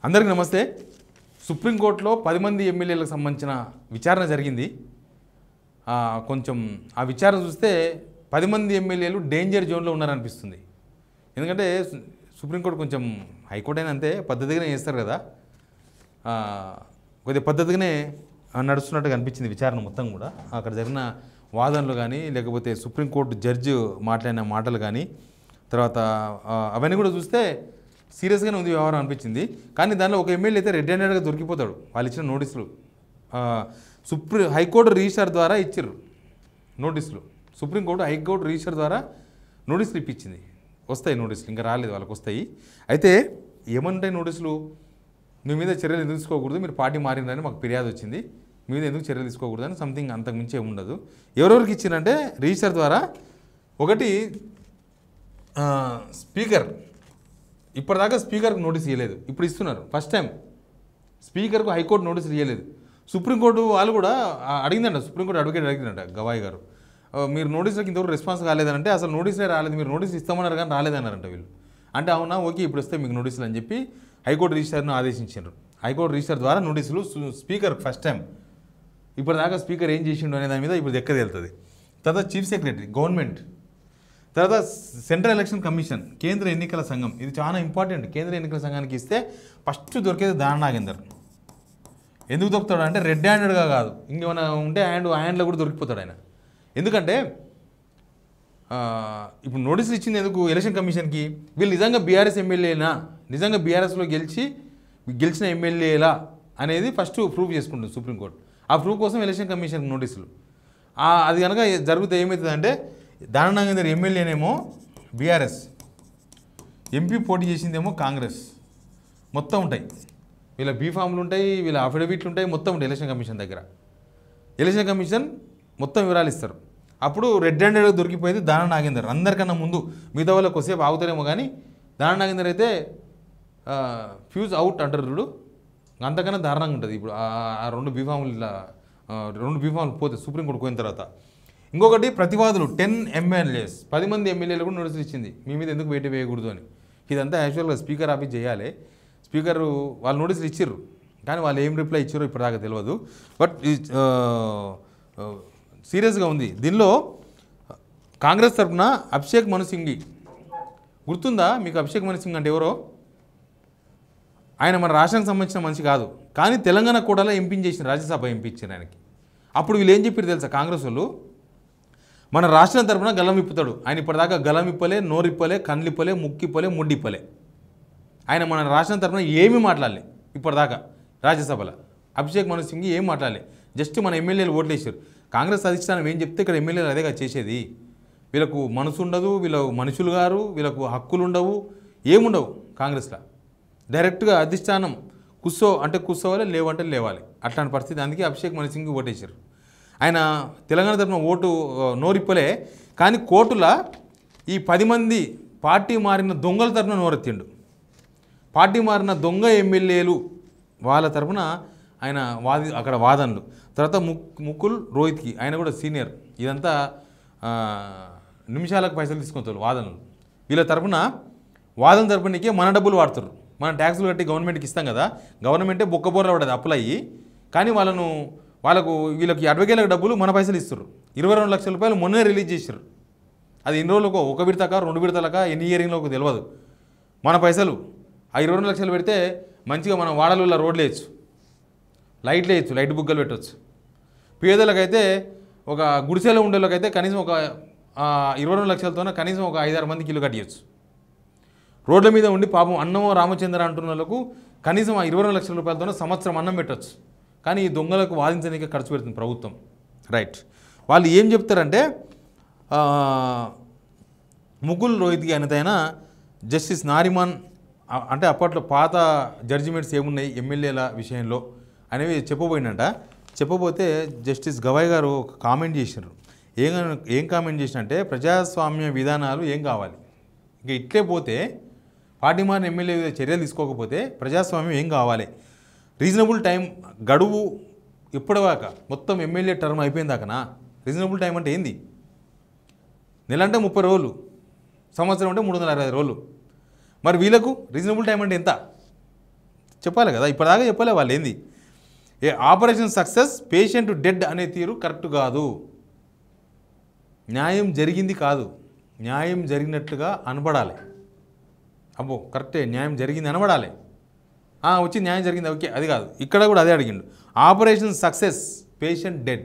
అందరికీ నమస్తే. సుప్రీంకోర్టులో 10 మంది ఎమ్మెల్యేలకు సంబంధించిన విచారణ జరిగింది. కొంచెం ఆ విచారణ చూస్తే 10 మంది ఎమ్మెల్యేలు డేంజర్ జోన్లో ఉన్నారనిపిస్తుంది. ఎందుకంటే సుప్రీంకోర్టు కొంచెం హైకోర్టు అయినా అంతే పద్ధతిగానే చేస్తారు కదా, కొద్దిగా పద్ధతిగానే నడుస్తున్నట్టుగా అనిపించింది విచారణ మొత్తం కూడా. అక్కడ జరిగిన వాదనలు కానీ లేకపోతే సుప్రీంకోర్టు జడ్జి మాట్లాడిన మాటలు కానీ తర్వాత అవన్నీ కూడా చూస్తే సీరియస్గానే ఉంది వ్యవహారం అనిపించింది. కానీ దానిలో ఒక ఎమ్మెల్యే అయితే రెడ్ హ్యాండెడ్గా దొరికిపోతాడు. వాళ్ళు ఇచ్చిన నోటీసులు హైకోర్టు రిజిస్టర్ ద్వారా ఇచ్చారు నోటీసులు. సుప్రీంకోర్టు హైకోర్టు రిజిస్టర్ ద్వారా నోటీసులు ఇప్పించింది. వస్తాయి నోటీసులు, ఇంకా రాలేదు, వాళ్ళకి వస్తాయి. అయితే ఏమంటాయి నోటీసులు? మీ మీద చర్యలు ఎందుకు తీసుకోకూడదు, మీరు పార్టీ మారిందని మాకు ఫిర్యాదు వచ్చింది, మీ మీద ఎందుకు చర్యలు తీసుకోకూడదు అని సంథింగ్, అంతకుమించి ఏమి ఉండదు. ఎవరెవరికి ఇచ్చిందంటే రిజిస్టర్ ద్వారా ఒకటి స్పీకర్, ఇప్పటిదాకా స్పీకర్కు నోటీస్ ఇవ్వలేదు, ఇప్పుడు ఇస్తున్నారు. ఫస్ట్ టైం స్పీకర్కు హైకోర్టు నోటీసులు ఇవ్వలేదు. సుప్రీంకోర్టు వాళ్ళు కూడా అడిగిందంట, సుప్రీంకోర్టు అడ్వకేట్ అడిగిందంట గవాయి గారు, మీరు నోటీసులకు ఇంతవరకు రెస్పాన్స్ కాలేదంటే అసలు నోటీసులే రాలేదు, మీరు నోటీస్ ఇస్తామన్నారు కానీ రాలేదన్నారంట వీళ్ళు. అంటే అవునా, ఓకే ఇప్పుడు వస్తే మీకు నోటీసులు అని చెప్పి హైకోర్టు రిజిస్టర్ను ఆదేశించారు. హైకోర్టు రిజిస్టర్ ద్వారా నోటీసులు స్పీకర్ ఫస్ట్ టైం. ఇప్పటిదాకా స్పీకర్ ఏం చేసిండు అనే దాని మీద ఇప్పుడు దెక్క తేలుతుంది. తర్వాత చీఫ్ సెక్రటరీ గవర్నమెంట్, తర్వాత సెంట్రల్ ఎలక్షన్ కమిషన్, కేంద్ర ఎన్నికల సంఘం. ఇది చాలా ఇంపార్టెంట్. కేంద్ర ఎన్నికల సంఘానికి ఇస్తే ఫస్ట్ దొరికేది దాన నాగేందర్. ఎందుకు దొరుకుతాడు అంటే రెడ్ హ్యాండెడ్గా కాదు, ఇంకేమైనా ఉంటే హ్యాండ్లో కూడా దొరికిపోతాడు ఆయన. ఎందుకంటే ఇప్పుడు నోటీసులు ఇచ్చింది ఎందుకు ఎలక్షన్ కమిషన్కి? వీళ్ళు నిజంగా బీఆర్ఎస్ ఎమ్మెల్యేనా, నిజంగా బీఆర్ఎస్లో గెలిచిన ఎమ్మెల్యేలా అనేది ఫస్ట్ ప్రూవ్ చేసుకుంటుంది సుప్రీంకోర్టు. ఆ ప్రూఫ్ కోసం ఎలక్షన్ కమిషన్కి నోటీసులు. అది కనుక జరిగితే ఏమవుతుందంటే దాన నాగేందర్ ఎమ్మెల్యేనేమో బీఆర్ఎస్, ఎంపీ పోటీ చేసిందేమో కాంగ్రెస్, మొత్తం ఉంటాయి. వీళ్ళ బీఫామ్లు ఉంటాయి, వీళ్ళ అఫిడవిట్లు ఉంటాయి, మొత్తం ఉంటాయి ఎలక్షన్ కమిషన్ దగ్గర. ఎలక్షన్ కమిషన్ మొత్తం వివరాలు ఇస్తారు. అప్పుడు రెడ్ హ్యాండెడ్గా దొరికిపోయేది దాన నాగేందర్. అందరికన్నా ముందు మిగతా వాళ్ళకి వస్తే ఆగుతారేమో, కానీ దాన నాగేందర్ అయితే ఫ్యూజ్ అవుట్ అంటారు చూడు, అంతకన్నా దారుణంగా ఉంటుంది. ఇప్పుడు ఆ రెండు బీఫాములు పోతే సుప్రీంకోర్టు పోయిన తర్వాత. ఇంకొకటి ప్రతివాదులు 10 MLAs, 10 మంది ఎమ్మెల్యేలు కూడా నోటీసులు ఇచ్చింది, మీ మీద ఎందుకు వేటు వేయకూడదు అని. ఇదంతా యాక్చువల్గా స్పీకర్ ఆఫీస్ చేయాలి. స్పీకరు వాళ్ళు నోటీసులు ఇచ్చారు, కానీ వాళ్ళు ఏం రిప్లై ఇచ్చారో ఇప్పటిదాకా తెలియదు. బట్ సీరియస్గా ఉంది. దీనిలో కాంగ్రెస్ తరఫున అభిషేక్ మను సింఘ్వి, గుర్తుందా మీకు? అభిషేక్ మను సింఘ్ అంటే ఎవరో? ఆయన మన రాష్ట్రానికి సంబంధించిన మనిషి కాదు, కానీ తెలంగాణ కూడా ఎంపించేసిన, రాజ్యసభ ఎంపించారు ఆయనకి. అప్పుడు వీళ్ళు ఏం చెప్పారు తెలుసా? కాంగ్రెస్ వాళ్ళు మన రాష్ట్రం తరఫున గలం ఇప్పుతాడు. ఆయన ఇప్పటిదాకా గలం ఇప్పలే, నోరిప్పలే, కన్లిప్పలే, ముక్కిప్పలే, ముడ్డిప్పలే. ఆయన మన రాష్ట్రం తరఫున ఏమీ మాట్లాడలే ఇప్పటిదాకా రాజ్యసభలో. అభిషేక్ మను సింఘ్వి ఏం మాట్లాడలే, జస్ట్ మన ఎమ్మెల్యేలు ఓట్లు వేసారు. కాంగ్రెస్ అధిష్టానం ఏం చెప్తే ఇక్కడ ఎమ్మెల్యేలు అదేగా చేసేది. వీళ్ళకు మనసు ఉండదు, వీళ్ళ మనుషులు గారు, వీళ్ళకు హక్కులు ఉండవు, ఏముండవు కాంగ్రెస్లో. డైరెక్ట్గా అధిష్టానం కూర్చో అంటే కూర్చోవాలి, లేవంటే లేవాలి, అట్లాంటి పరిస్థితి. అందుకే అభిషేక్ మను సింఘ్వి ఓటేశారు. ఆయన తెలంగాణ తరఫున ఓటు నోరిప్పలే, కానీ కోర్టులో ఈ 10 మంది పార్టీ మారిన దొంగల తరఫున నోరెత్తిండు. పార్టీ మారిన దొంగ ఎమ్మెల్యేలు వాళ్ళ తరఫున ఆయన అక్కడ వాదనలు. తర్వాత ముకుల్ రోహిత్కి, ఆయన కూడా సీనియర్. ఇదంతా నిమిషాలకు పైసలు తీసుకుంటారు వాదనలు. వీళ్ళ తరఫున వాదన తరపునికే మన డబ్బులు వాడుతారు. మనం ట్యాక్సులు కట్టి గవర్నమెంట్కి ఇస్తాం కదా, గవర్నమెంటే బొక్కబోర్లో పడదు అప్పులయ్యి, కానీ వీళ్ళకి అడ్వకేట్లకు డబ్బులు మన పైసలు ఇస్తారు. 22 లక్షల రూపాయలు మొన్నే రిలీజ్ చేశారు. అది ఎన్ని రోజులకు, 1 విడతక 2 విడతలక ఎన్ని ఇయరింగ్లకు తెలియదు. మన పైసలు ఆ 22 లక్షలు పెడితే మంచిగా మనం వాడలలో రోడ్లు వేయచ్చు, లైట్లు వేయచ్చు, లైట్ బుగ్గలు పెట్టవచ్చు. పేదలకైతే ఒక గుడిసెలో ఉండేళ్ళకైతే కనీసం ఒక 22 లక్షలతోనే కనీసం ఒక 5-6 మందికి ఇల్లు కట్టియచ్చు. రోడ్ల మీద ఉండి పాపం అన్నమో రామచంద్ర అంటున్న వాళ్ళకు కనీసం ఆ 22 లక్షల రూపాయలతోనే సంవత్సరం అన్నం పెట్టచ్చు. కానీ ఈ దొంగలకు వాదించడానికి ఖర్చు పెడుతుంది ప్రభుత్వం. రైట్, వాళ్ళు ఏం చెప్తారంటే ముకుల్ రోహిత్కి అనేదైనా జస్టిస్ నారిమన్, అంటే అప్పట్లో పాత జడ్జిమెంట్స్ ఏమున్నాయి ఎమ్మెల్యేల విషయంలో అనేవి చెప్పబోయిందంట. చెప్పబోతే జస్టిస్ గవాయ్ గారు ఒక కామెంట్ చేశారు. ఏం కామెంట్ చేసినంటే, ప్రజాస్వామ్య విధానాలు ఏం కావాలి, ఇంకా ఇట్లే పోతే పార్టీ మారిన ఎమ్మెల్యే చర్యలు తీసుకోకపోతే ప్రజాస్వామ్యం ఏం కావాలి, రీజనబుల్ టైం గడువు ఇప్పటిదాకా మొత్తం ఎమ్మెల్యే టర్మ్ అయిపోయిన దాకనా? రీజనబుల్ టైం అంటే ఏంది? నెల అంటే 30 రోజులు, సంవత్సరం అంటే 365 రోజులు. మరి వీళ్ళకు రీజనబుల్ టైం అంటే ఎంత? చెప్పాలి కదా, ఇప్పటిదాకా చెప్పలే వాళ్ళు ఏంది. ఏ ఆపరేషన్ సక్సెస్ పేషెంట్ డెడ్ అనే తీరు కరెక్ట్ కాదు. న్యాయం జరిగింది కాదు, న్యాయం జరిగినట్లుగా అనబడాలి. అబ్బో కరెక్టే, న్యాయం జరిగింది అనబడాలి. వచ్చి న్యాయం జరిగింది ఓకే, అది కాదు. ఇక్కడ కూడా అదే అడిగిండు. ఆపరేషన్ సక్సెస్ పేషెంట్ డెడ్,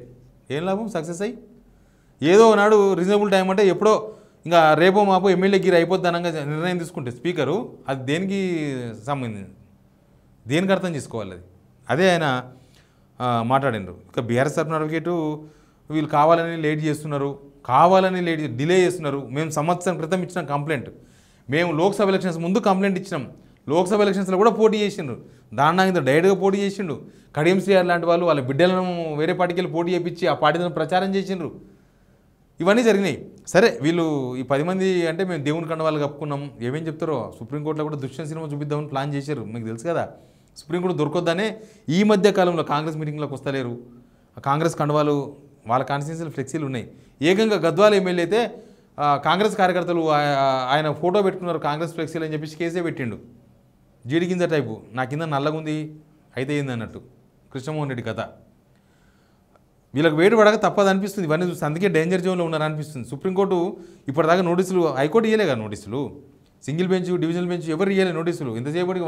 ఏం లాభం సక్సెస్ అయ్యి? ఏదో నాడు రీజనబుల్ టైం అంటే ఎప్పుడో ఇంకా రేపో మాపో ఎమ్మెల్యే గిరి అయిపోద్ది అనగా నిర్ణయం తీసుకుంటే స్పీకరు, అది దేనికి సంబంధించింది, దేనికి అర్థం చేసుకోవాలి అది. అదే ఆయన మాట్లాడినారు. ఇక బీఆర్ఎస్ తరఫున అడ్వకేటు వీళ్ళు కావాలని లేట్ చేస్తున్నారు, కావాలని డిలే చేస్తున్నారు. మేము సంవత్సరం క్రితం ఇచ్చిన కంప్లైంట్, మేము లోక్సభ ఎలక్షన్స్ ముందు కంప్లైంట్ ఇచ్చినాం, లోక్సభ ఎలక్షన్స్లో కూడా పోటీ చేసిండ్రు, దాంట్లో డైరెక్ట్గా పోటీ చేసిండు. కడియం శ్రీఆర్ లాంటి వాళ్ళు వాళ్ళ బిడ్డలను వేరే పార్టీకి వెళ్ళి పోటీ చేయించి ఆ పార్టీలను ప్రచారం చేసిండ్రు. ఇవన్నీ జరిగినాయి. సరే వీళ్ళు ఈ 10 మంది అంటే మేము దేవుని కండ వాళ్ళు కప్పుకున్నాం, ఏమేం చెప్తారో సుప్రీంకోర్టులో కూడా దుష్యంత్ సినిమా చూపిద్దామని ప్లాన్ చేశారు, మీకు తెలుసు కదా. సుప్రీంకోర్టు దొరకొద్దనే ఈ మధ్య కాలంలో కాంగ్రెస్ మీటింగ్లోకి వస్తలేరు. కాంగ్రెస్ కండవాళ్ళు వాళ్ళ కాన్స్టిట్యూన్సీలు ఫ్లెక్సీలు ఉన్నాయి. ఏకంగా గద్వాల ఎమ్మెల్యే అయితే కాంగ్రెస్ కార్యకర్తలు ఆయన ఫోటో పెట్టుకున్నారు కాంగ్రెస్ ఫ్లెక్సీలు అని చెప్పేసి కేసే పెట్టిండు. జీడి గింజ టైపు, నా కింద నల్లగుంది అయితే ఏంది అన్నట్టు కృష్ణమోహన్ రెడ్డి కథ. వీళ్ళకి వేడి పడక తప్పదు అనిపిస్తుంది. ఇవన్నీ చూస్తే అందుకే డేంజర్ జోన్లో ఉన్నారనిపిస్తుంది. సుప్రీంకోర్టు ఇప్పటిదాకా నోటీసులు, హైకోర్టు ఇవ్వలే కదా నోటీసులు, సింగిల్ బెంచ్ డివిజనల్ బెంచ్ ఎవరు ఇవ్వలే నోటీసులు. ఇంతసేపటికి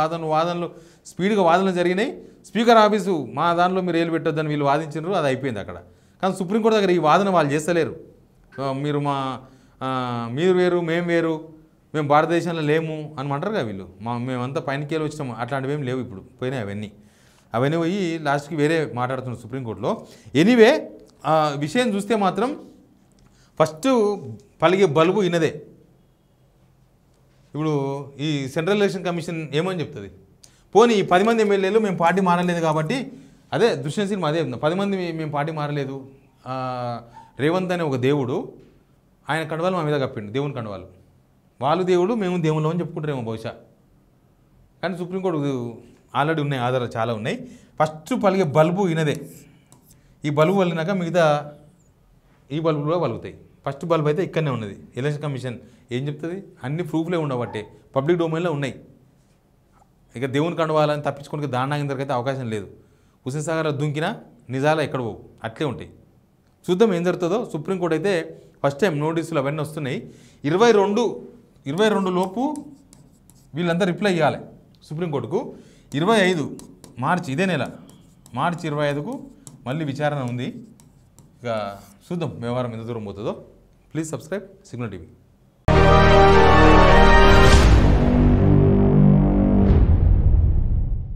వాదనలు స్పీడ్గా వాదనలు జరిగినాయి. స్పీకర్ ఆఫీసు మా దానిలో మీరు ఏలు పెట్టొద్దని వీళ్ళు వాదించారు, అది అయిపోయింది అక్కడ. కానీ సుప్రీంకోర్టు దగ్గర ఈ వాదన వాళ్ళు చేస్తలేరు. మీరు వేరు మేము వేరు, మేము భారతదేశంలో లేము అని అంటారు కదా వీళ్ళు. మేమంతా పైనకేలు వచ్చినాము, అట్లాంటివి ఏం లేవు ఇప్పుడు, పోయినాయి అవన్నీ పోయి లాస్ట్కి వేరే మాట్లాడుతున్నారు సుప్రీంకోర్టులో. ఎనీవే విషయం చూస్తే మాత్రం ఫస్ట్ పలిగే బల్బు ఇనదే. ఇప్పుడు ఈ సెంట్రల్ ఎలక్షన్ కమిషన్ ఏమని చెప్తుంది, పోనీ 10 మంది ఎమ్మెల్యేలు మేము పార్టీ మారలేదు కాబట్టి, అదే దుష్యంత్ సినిమా అదే 10 మంది మేము పార్టీ మారలేదు, రేవంత్ అనే ఒక దేవుడు ఆయన కండవాలు మా మీద కప్పిండు, దేవుని కండవాలు, వాళ్ళు దేవుడు మేము దేవుళ్ళు అని చెప్పుకుంటారేమో బహుశా. కానీ సుప్రీంకోర్టు ఆల్రెడీ ఉన్నాయి, ఆధారాలు చాలా ఉన్నాయి. ఫస్ట్ పలిగే బల్బు ఇనదే. ఈ బల్బు వలినాక మిగతా ఈ బల్బులు కూడా పలుగుతాయి. ఫస్ట్ బల్బు అయితే ఇక్కడనే ఉన్నది. ఎలక్షన్ కమిషన్ ఏం చెప్తుంది, అన్ని ప్రూఫ్లే ఉండబట్టే పబ్లిక్ డొమైన్లో ఉన్నాయి. ఇక దేవుని కండవాలని తప్పించుకోనికి దానాగిందరికి అయితే అవకాశం లేదు. హుస్సేన్ సాగర్ దుంకినా నిజాలు ఎక్కడ పోవు, అట్లే ఉంటాయి. చూద్దాం ఏం జరుగుతుందో. సుప్రీంకోర్టు అయితే ఫస్ట్ టైం నోటీసులు అవన్నీ వస్తున్నాయి. 22 లోపు వీళ్ళంతా రిప్లై ఇవ్వాలి సుప్రీంకోర్టుకు. 25 మార్చి, ఇదే నెల మార్చి 25కు మళ్ళీ విచారణ ఉంది. ఇక చూద్దాం వ్యవహారం ఎంత దూరం పోతుందో. Please subscribe signal TV.